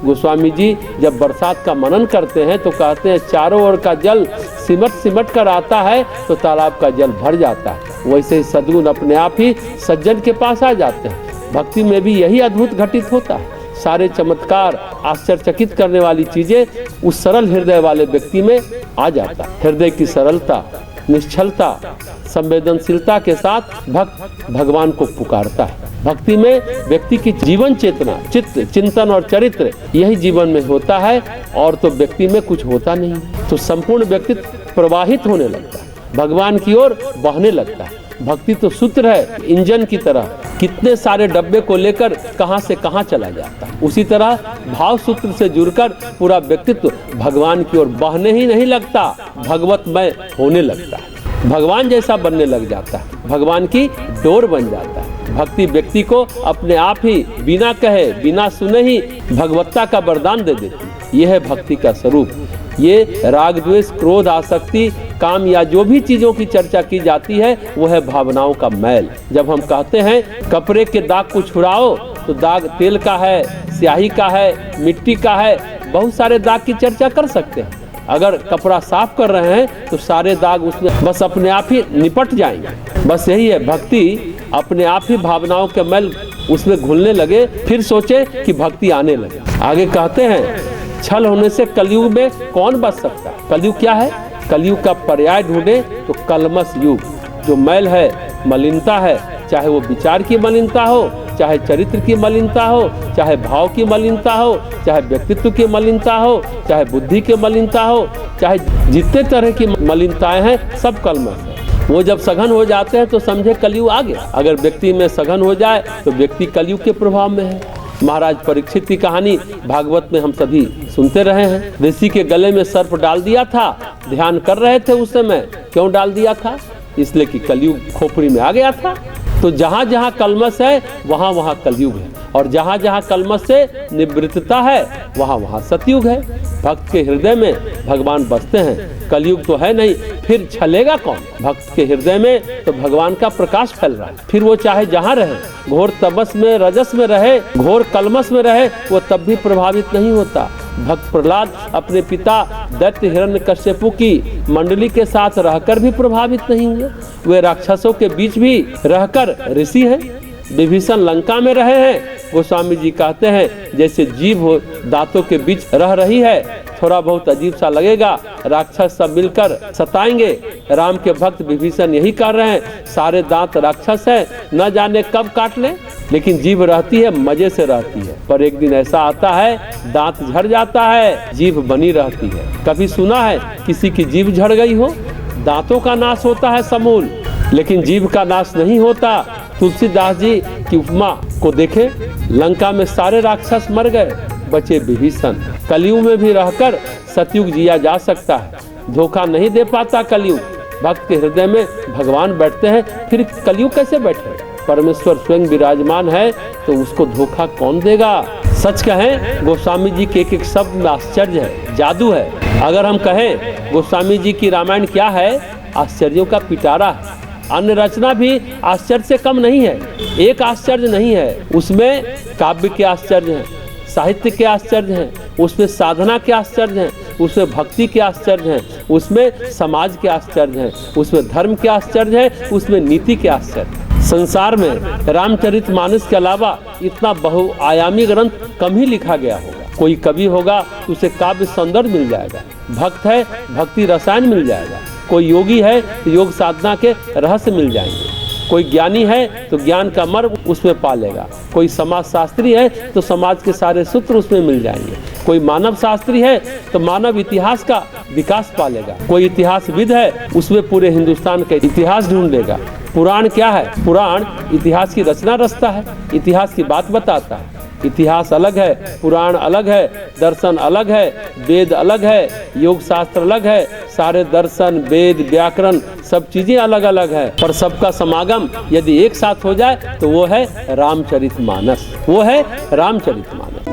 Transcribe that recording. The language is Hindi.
गोस्वामी जी जब बरसात का मनन करते हैं तो कहते हैं चारों ओर का जल सिमट सिमट कर आता है तो तालाब का जल भर जाता है। वैसे ही सद्गुण अपने आप ही सज्जन के पास आ जाते हैं। भक्ति में भी यही अद्भुत घटित होता है। सारे चमत्कार, आश्चर्यचकित करने वाली चीजें उस सरल हृदय वाले व्यक्ति में आ जाता है। हृदय की सरलता, निश्चलता, संवेदनशीलता के साथ भक्त भगवान को पुकारता है। भक्ति में व्यक्ति की जीवन चेतना, चित्त, चिंतन और चरित्र यही जीवन में होता है और तो व्यक्ति में कुछ होता नहीं। तो संपूर्ण व्यक्तित्व प्रवाहित होने लगता है, भगवान की ओर बहने लगता है। भक्ति तो सूत्र है इंजन की तरह, कितने सारे डब्बे को लेकर कहां से कहां चला जाता है। उसी तरह भाव सूत्र से जुड़कर पूरा व्यक्तित्व भगवान की ओर बहने ही नहीं लगता, भगवतमय होने लगता है। भगवान जैसा बनने लग जाता है, भगवान की डोर बन जाता है। भक्ति व्यक्ति को अपने आप ही बिना कहे, बिना सुने ही भगवत्ता का वरदान दे देती है। यह है भक्ति का स्वरूप। ये राग, द्वेष, क्रोध, आसक्ति, काम या जो भी चीजों की चर्चा की जाती है वो है भावनाओं का मैल। जब हम कहते हैं कपड़े के दाग को छुड़ाओ तो दाग तेल का है, स्याही का है, मिट्टी का है, बहुत सारे दाग की चर्चा कर सकते हैं। अगर कपड़ा साफ कर रहे हैं तो सारे दाग उसमें बस अपने आप ही निपट जाएंगे। बस यही है, भक्ति अपने आप ही भावनाओं के मैल उसमें घुलने लगे, फिर सोचे कि भक्ति आने लगे। आगे कहते हैं छल होने से कलयुग में कौन बच सकता है। कलयुग क्या है? कलयुग का पर्याय ढूंढे तो कलमस युग। जो मैल है, मलिनता है, चाहे वो विचार की मलिनता हो, चाहे चरित्र की मलिनता हो, चाहे भाव की मलिनता हो, चाहे व्यक्तित्व की मलिनता हो, चाहे बुद्धि की मलिनता हो, चाहे जितने तरह की मलिनताएं हैं, सब कलमस है। वो जब सघन हो जाते हैं तो समझे कलयुग आ गया। अगर व्यक्ति में सघन हो जाए तो व्यक्ति कलयुग के प्रभाव में है। महाराज परीक्षित की कहानी भागवत में हम सभी सुनते रहे हैं। ऋषि के गले में सर्प डाल दिया था, ध्यान कर रहे थे उस समय। क्यों डाल दिया था? इसलिए कि कलयुग खोपड़ी में आ गया था। तो जहाँ जहाँ कलमस है वहाँ वहाँ कलयुग है, और जहाँ जहाँ कलमस से निवृत्तता है वहाँ वहाँ सतयुग है। भक्त के हृदय में भगवान बसते हैं। कलयुग तो है नहीं, फिर छलेगा कौन? भक्त के हृदय में तो भगवान का प्रकाश फैल रहा है। फिर वो चाहे जहाँ रहे, घोर तपस में, रजस में रहे, घोर कलमस में रहे, वो तब भी प्रभावित नहीं होता। भक्त प्रहलाद अपने पिता दैत्य हिरण्यकश्यपु की मंडली के साथ रहकर भी प्रभावित नहीं हुए। वे राक्षसों के बीच भी रहकर ऋषि हैं। विभीषण लंका में रहे हैं। गोस्वामी जी कहते हैं जैसे जीभ हो दांतों के बीच रह रही है, थोड़ा बहुत अजीब सा लगेगा, राक्षस सब मिलकर सताएंगे। राम के भक्त विभीषण यही कर रहे हैं। सारे दांत राक्षस हैं, न जाने कब काट लें, लेकिन जीभ रहती है, मजे से रहती है। पर एक दिन ऐसा आता है दांत झड़ जाता है, जीभ बनी रहती है। कभी सुना है किसी की जीभ झड़ गई हो? दांतों का नाश होता है समूल, लेकिन जीभ का नाश नहीं होता। तुलसीदास जी की उपमा को देखें, लंका में सारे राक्षस मर गए, बचे विभीषण। कलयुग में भी रहकर सतयुग जिया जा सकता है। धोखा नहीं दे पाता कलयुग। भक्त के हृदय में भगवान बैठते हैं, फिर कलयुग कैसे बैठे? परमेश्वर स्वयं विराजमान है तो उसको धोखा कौन देगा? सच कहें गोस्वामी जी के एक शब्द में आश्चर्य है, जादू है। अगर हम कहें गोस्वामी जी की रामायण क्या है? आश्चर्यों का पिटारा है। अन्य रचना भी आश्चर्य से कम नहीं है। एक आश्चर्य नहीं है, उसमें काव्य के आश्चर्य हैं, साहित्य के आश्चर्य हैं, उसमें साधना के आश्चर्य हैं, उसमें भक्ति के आश्चर्य हैं, उसमें समाज के आश्चर्य हैं, उसमें धर्म के आश्चर्य हैं, उसमें नीति के आश्चर्य। संसार में रामचरितमानस के अलावा इतना बहुआयामी ग्रंथ कम ही लिखा गया होगा। कोई कवि होगा उसे काव्य सौंदर्य मिल जाएगा, भक्त है भक्ति रसायन मिल जाएगा, कोई योगी है तो योग साधना के रहस्य मिल जाएंगे, कोई ज्ञानी है तो ज्ञान का मर्म उसमें पालेगा, कोई समाज शास्त्री है तो समाज के सारे सूत्र उसमें मिल जाएंगे, कोई मानव शास्त्री है तो मानव इतिहास का विकास पालेगा, कोई इतिहासविद है उसमें पूरे हिंदुस्तान का इतिहास ढूंढ लेगा। पुराण क्या है? पुराण इतिहास की रचना रचता है, इतिहास की बात बताता है। इतिहास अलग है, पुराण अलग है, दर्शन अलग है, वेद अलग है, योग शास्त्र अलग है, सारे दर्शन, वेद, व्याकरण सब चीजें अलग अलग है, पर सबका समागम यदि एक साथ हो जाए तो वो है रामचरितमानस। वो है रामचरितमानस।